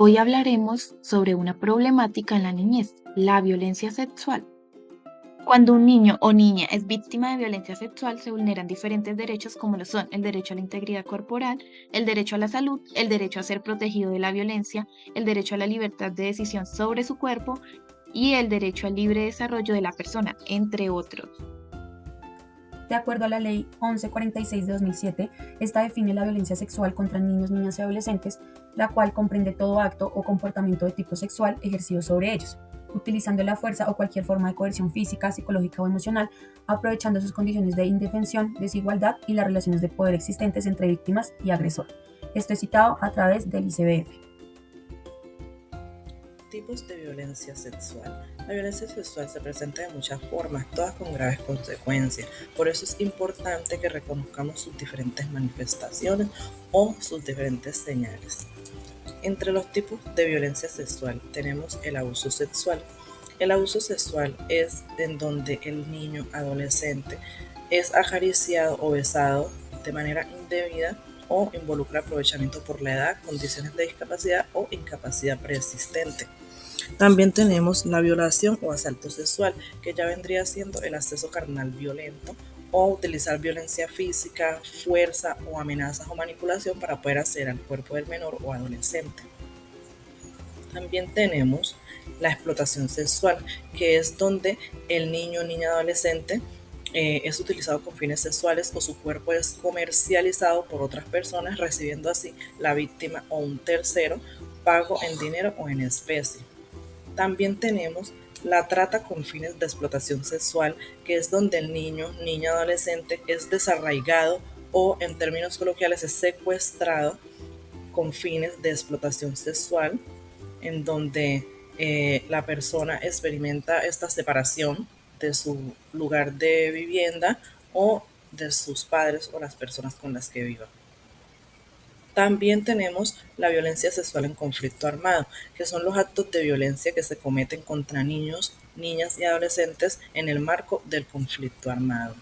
Hoy hablaremos sobre una problemática en la niñez, la violencia sexual. Cuando un niño o niña es víctima de violencia sexual, se vulneran diferentes derechos como lo son el derecho a la integridad corporal, el derecho a la salud, el derecho a ser protegido de la violencia, el derecho a la libertad de decisión sobre su cuerpo y el derecho al libre desarrollo de la persona, entre otros. De acuerdo a la Ley 1146 de 2007, esta define la violencia sexual contra niños, niñas y adolescentes, la cual comprende todo acto o comportamiento de tipo sexual ejercido sobre ellos, utilizando la fuerza o cualquier forma de coerción física, psicológica o emocional, aprovechando sus condiciones de indefensión, desigualdad y las relaciones de poder existentes entre víctimas y agresor. Esto es citado a través del ICBF. Tipos de violencia sexual. La violencia sexual se presenta de muchas formas, todas con graves consecuencias. Por eso es importante que reconozcamos sus diferentes manifestaciones o sus diferentes señales. Entre los tipos de violencia sexual tenemos el abuso sexual. El abuso sexual es en donde el niño adolescente es acariciado o besado de manera indebida o involucra aprovechamiento por la edad, condiciones de discapacidad o incapacidad preexistente. También tenemos la violación o asalto sexual, que ya vendría siendo el acceso carnal violento o utilizar violencia física, fuerza o amenazas o manipulación para poder acceder al cuerpo del menor o adolescente. También tenemos la explotación sexual, que es donde el niño o niña adolescente es utilizado con fines sexuales o su cuerpo es comercializado por otras personas, recibiendo así la víctima o un tercero pago en dinero o en especie. También tenemos la trata con fines de explotación sexual, que es donde el niño, niña, adolescente es desarraigado o en términos coloquiales es secuestrado con fines de explotación sexual, en donde la persona experimenta esta separación de su lugar de vivienda o de sus padres o las personas con las que viva. También tenemos la violencia sexual en conflicto armado, que son los actos de violencia que se cometen contra niños, niñas y adolescentes en el marco del conflicto armado.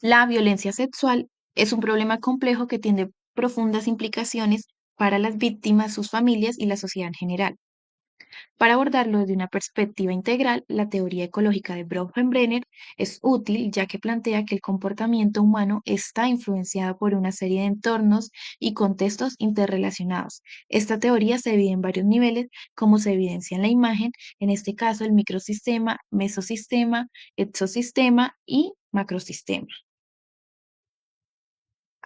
La violencia sexual es un problema complejo que tiene profundas implicaciones para las víctimas, sus familias y la sociedad en general. Para abordarlo desde una perspectiva integral, la teoría ecológica de Bronfenbrenner es útil ya que plantea que el comportamiento humano está influenciado por una serie de entornos y contextos interrelacionados. Esta teoría se divide en varios niveles, como se evidencia en la imagen, en este caso el microsistema, mesosistema, exosistema y macrosistema.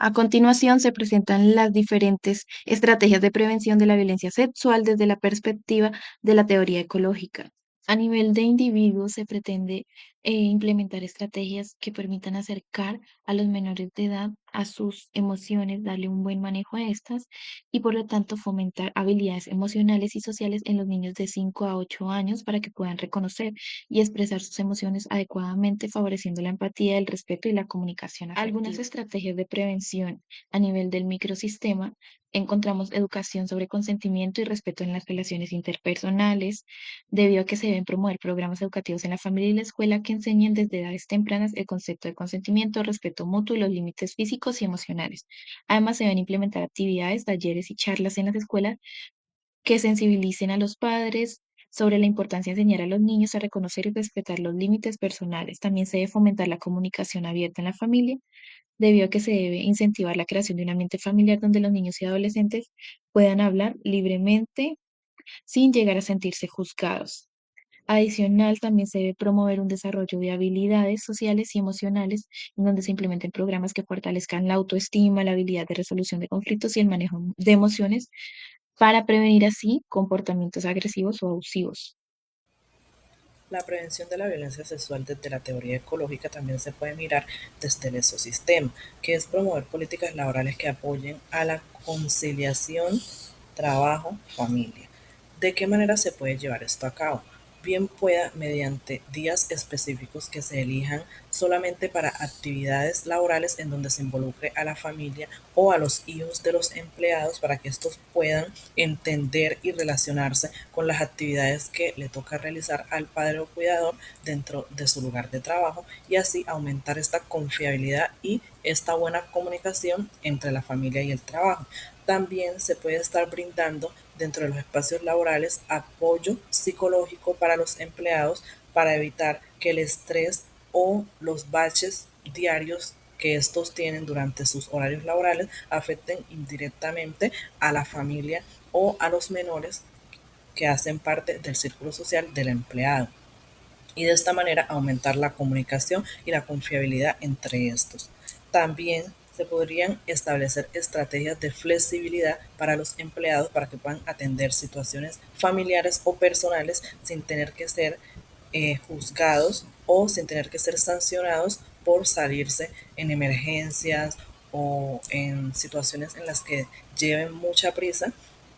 A continuación, se presentan las diferentes estrategias de prevención de la violencia sexual desde la perspectiva de la teoría ecológica. A nivel de individuos, se pretende implementar estrategias que permitan acercar a los menores de edad a sus emociones, darle un buen manejo a estas y por lo tanto fomentar habilidades emocionales y sociales en los niños de 5 a 8 años para que puedan reconocer y expresar sus emociones adecuadamente, favoreciendo la empatía, el respeto y la comunicación afectiva. Algunas estrategias de prevención a nivel del microsistema encontramos educación sobre consentimiento y respeto en las relaciones interpersonales, debido a que se deben promover programas educativos en la familia y la escuela que enseñen desde edades tempranas el concepto de consentimiento, respeto mutuo y los límites físicos y emocionales. Además, se deben implementar actividades, talleres y charlas en las escuelas que sensibilicen a los padres sobre la importancia de enseñar a los niños a reconocer y respetar los límites personales. También se debe fomentar la comunicación abierta en la familia, debido a que se debe incentivar la creación de un ambiente familiar donde los niños y adolescentes puedan hablar libremente sin llegar a sentirse juzgados. Adicional, también se debe promover un desarrollo de habilidades sociales y emocionales, en donde se implementen programas que fortalezcan la autoestima, la habilidad de resolución de conflictos y el manejo de emociones para prevenir así comportamientos agresivos o abusivos. La prevención de la violencia sexual desde la teoría ecológica también se puede mirar desde el ecosistema, que es promover políticas laborales que apoyen a la conciliación trabajo, familia. ¿De qué manera se puede llevar esto a cabo? Bien pueda mediante días específicos que se elijan solamente para actividades laborales en donde se involucre a la familia o a los hijos de los empleados para que estos puedan entender y relacionarse con las actividades que le toca realizar al padre o cuidador dentro de su lugar de trabajo y así aumentar esta confiabilidad y esta buena comunicación entre la familia y el trabajo. También se puede estar brindando dentro de los espacios laborales apoyo psicológico para los empleados para evitar que el estrés o los baches diarios que estos tienen durante sus horarios laborales afecten indirectamente a la familia o a los menores que hacen parte del círculo social del empleado, y de esta manera aumentar la comunicación y la confiabilidad entre estos. También se podrían establecer estrategias de flexibilidad para los empleados para que puedan atender situaciones familiares o personales sin tener que ser juzgados o sin tener que ser sancionados por salirse en emergencias o en situaciones en las que lleven mucha prisa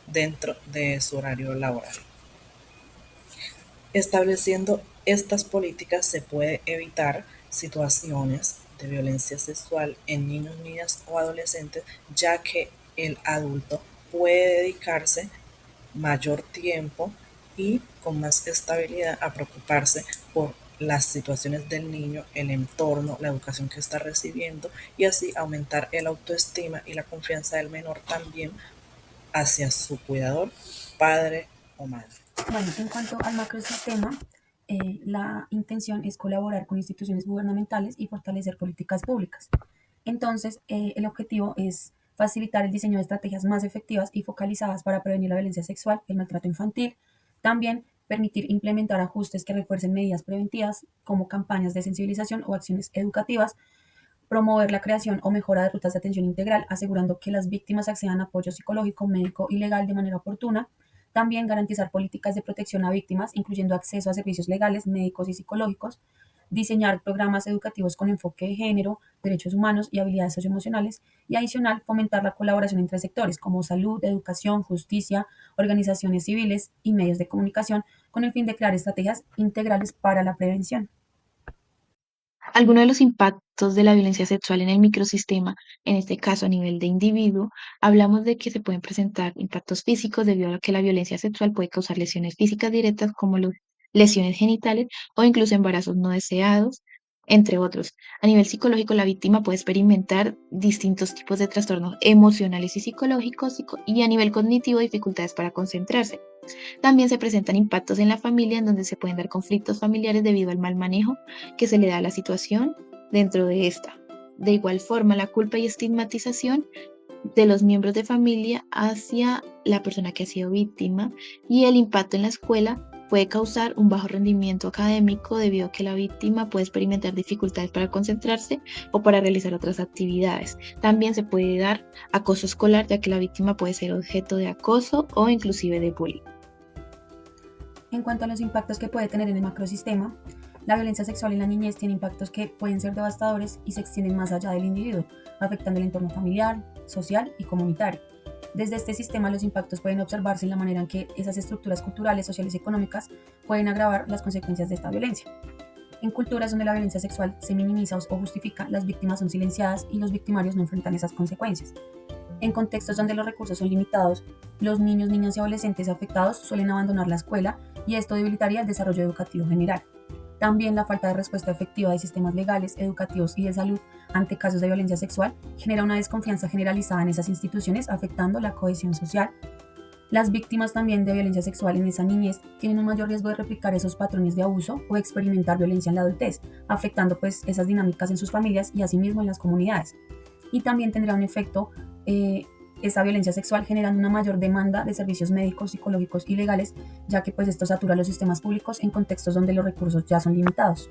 dentro de su horario laboral. Estableciendo estas políticas se puede evitar situaciones de violencia sexual en niños, niñas o adolescentes, ya que el adulto puede dedicarse mayor tiempo y con más estabilidad a preocuparse por las situaciones del niño, el entorno, la educación que está recibiendo, y así aumentar el autoestima y la confianza del menor también hacia su cuidador, padre o madre. Bueno, en cuanto al macrosistema, la intención es colaborar con instituciones gubernamentales y fortalecer políticas públicas. Entonces, el objetivo es facilitar el diseño de estrategias más efectivas y focalizadas para prevenir la violencia sexual, el maltrato infantil. También permitir implementar ajustes que refuercen medidas preventivas como campañas de sensibilización o acciones educativas, promover la creación o mejora de rutas de atención integral, asegurando que las víctimas accedan a apoyo psicológico, médico y legal de manera oportuna. También garantizar políticas de protección a víctimas, incluyendo acceso a servicios legales, médicos y psicológicos. Diseñar programas educativos con enfoque de género, derechos humanos y habilidades socioemocionales. Y adicional, fomentar la colaboración entre sectores como salud, educación, justicia, organizaciones civiles y medios de comunicación, con el fin de crear estrategias integrales para la prevención. Algunos de los impactos de la violencia sexual en el microsistema, en este caso a nivel de individuo, hablamos de que se pueden presentar impactos físicos debido a que la violencia sexual puede causar lesiones físicas directas como lesiones genitales o incluso embarazos no deseados, entre otros. A nivel psicológico, la víctima puede experimentar distintos tipos de trastornos emocionales y psicológicos y a nivel cognitivo dificultades para concentrarse. También se presentan impactos en la familia en donde se pueden dar conflictos familiares debido al mal manejo que se le da a la situación dentro de esta. De igual forma, la culpa y estigmatización de los miembros de familia hacia la persona que ha sido víctima, y el impacto en la escuela puede causar un bajo rendimiento académico debido a que la víctima puede experimentar dificultades para concentrarse o para realizar otras actividades. También se puede dar acoso escolar, ya que la víctima puede ser objeto de acoso o inclusive de bullying. En cuanto a los impactos que puede tener en el macrosistema, la violencia sexual en la niñez tiene impactos que pueden ser devastadores y se extienden más allá del individuo, afectando el entorno familiar, social y comunitario. Desde este sistema, los impactos pueden observarse en la manera en que esas estructuras culturales, sociales y económicas pueden agravar las consecuencias de esta violencia. En culturas donde la violencia sexual se minimiza o justifica, las víctimas son silenciadas y los victimarios no enfrentan esas consecuencias. En contextos donde los recursos son limitados, los niños, niñas y adolescentes afectados suelen abandonar la escuela y esto debilitaría el desarrollo educativo general. También la falta de respuesta efectiva de sistemas legales, educativos y de salud ante casos de violencia sexual genera una desconfianza generalizada en esas instituciones, afectando la cohesión social. Las víctimas también de violencia sexual en esa niñez tienen un mayor riesgo de replicar esos patrones de abuso o experimentar violencia en la adultez, afectando pues esas dinámicas en sus familias y asimismo en las comunidades. Y también tendrá un efecto esa violencia sexual generando una mayor demanda de servicios médicos, psicológicos y legales, ya que pues esto satura los sistemas públicos en contextos donde los recursos ya son limitados.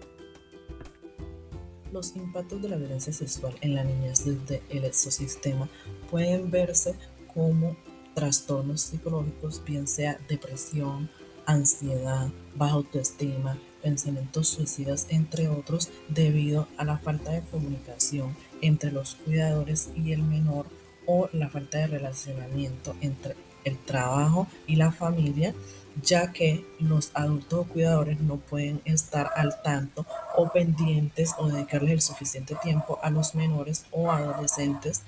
Los impactos de la violencia sexual en la niñez desde el exosistema pueden verse como trastornos psicológicos, bien sea depresión, ansiedad, baja autoestima, pensamientos suicidas, entre otros, debido a la falta de comunicación entre los cuidadores y el menor, o la falta de relacionamiento entre el trabajo y la familia, ya que los adultos o cuidadores no pueden estar al tanto o pendientes o dedicarles el suficiente tiempo a los menores o adolescentes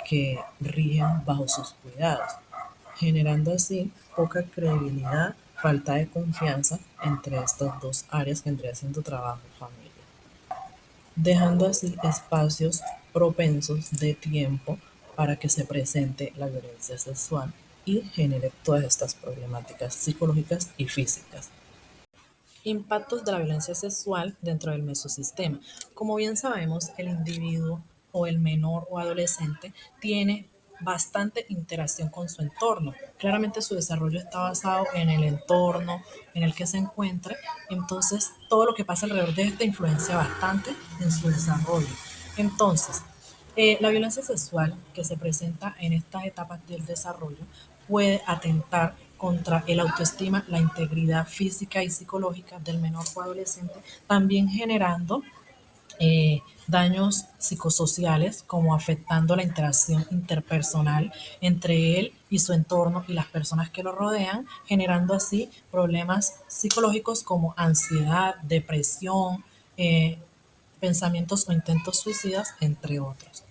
que rigen bajo sus cuidados, generando así poca credibilidad, falta de confianza entre estas dos áreas que vendría siendo trabajo y familia, dejando así espacios propensos de tiempo para que se presente la violencia sexual y genere todas estas problemáticas psicológicas y físicas. Impactos de la violencia sexual dentro del mesosistema. Como bien sabemos, el individuo o el menor o adolescente tiene bastante interacción con su entorno. Claramente su desarrollo está basado en el entorno en el que se encuentra, entonces todo lo que pasa alrededor de este influencia bastante en su desarrollo. Entonces, la violencia sexual que se presenta en estas etapas del desarrollo puede atentar contra el autoestima, la integridad física y psicológica del menor o adolescente, también generando daños psicosociales como afectando la interacción interpersonal entre él y su entorno y las personas que lo rodean, generando así problemas psicológicos como ansiedad, depresión, eh, pensamientos o intentos suicidas, entre otros.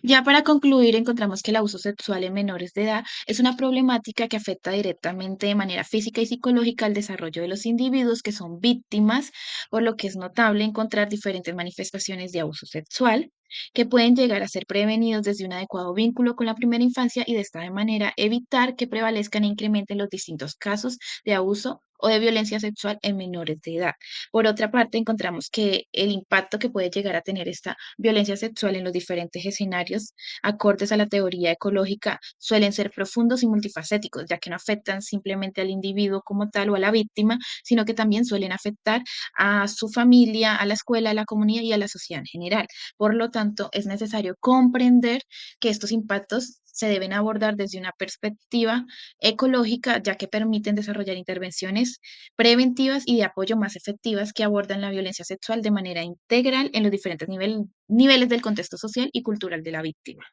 Ya para concluir, encontramos que el abuso sexual en menores de edad es una problemática que afecta directamente de manera física y psicológica al desarrollo de los individuos que son víctimas, por lo que es notable encontrar diferentes manifestaciones de abuso sexual que pueden llegar a ser prevenidos desde un adecuado vínculo con la primera infancia y de esta manera evitar que prevalezcan e incrementen los distintos casos de abuso o de violencia sexual en menores de edad. Por otra parte, encontramos que el impacto que puede llegar a tener esta violencia sexual en los diferentes escenarios, acordes a la teoría ecológica, suelen ser profundos y multifacéticos, ya que no afectan simplemente al individuo como tal o a la víctima, sino que también suelen afectar a su familia, a la escuela, a la comunidad y a la sociedad en general. Por lo tanto, es necesario comprender que estos impactos se deben abordar desde una perspectiva ecológica, ya que permiten desarrollar intervenciones preventivas y de apoyo más efectivas que abordan la violencia sexual de manera integral en los diferentes niveles del contexto social y cultural de la víctima.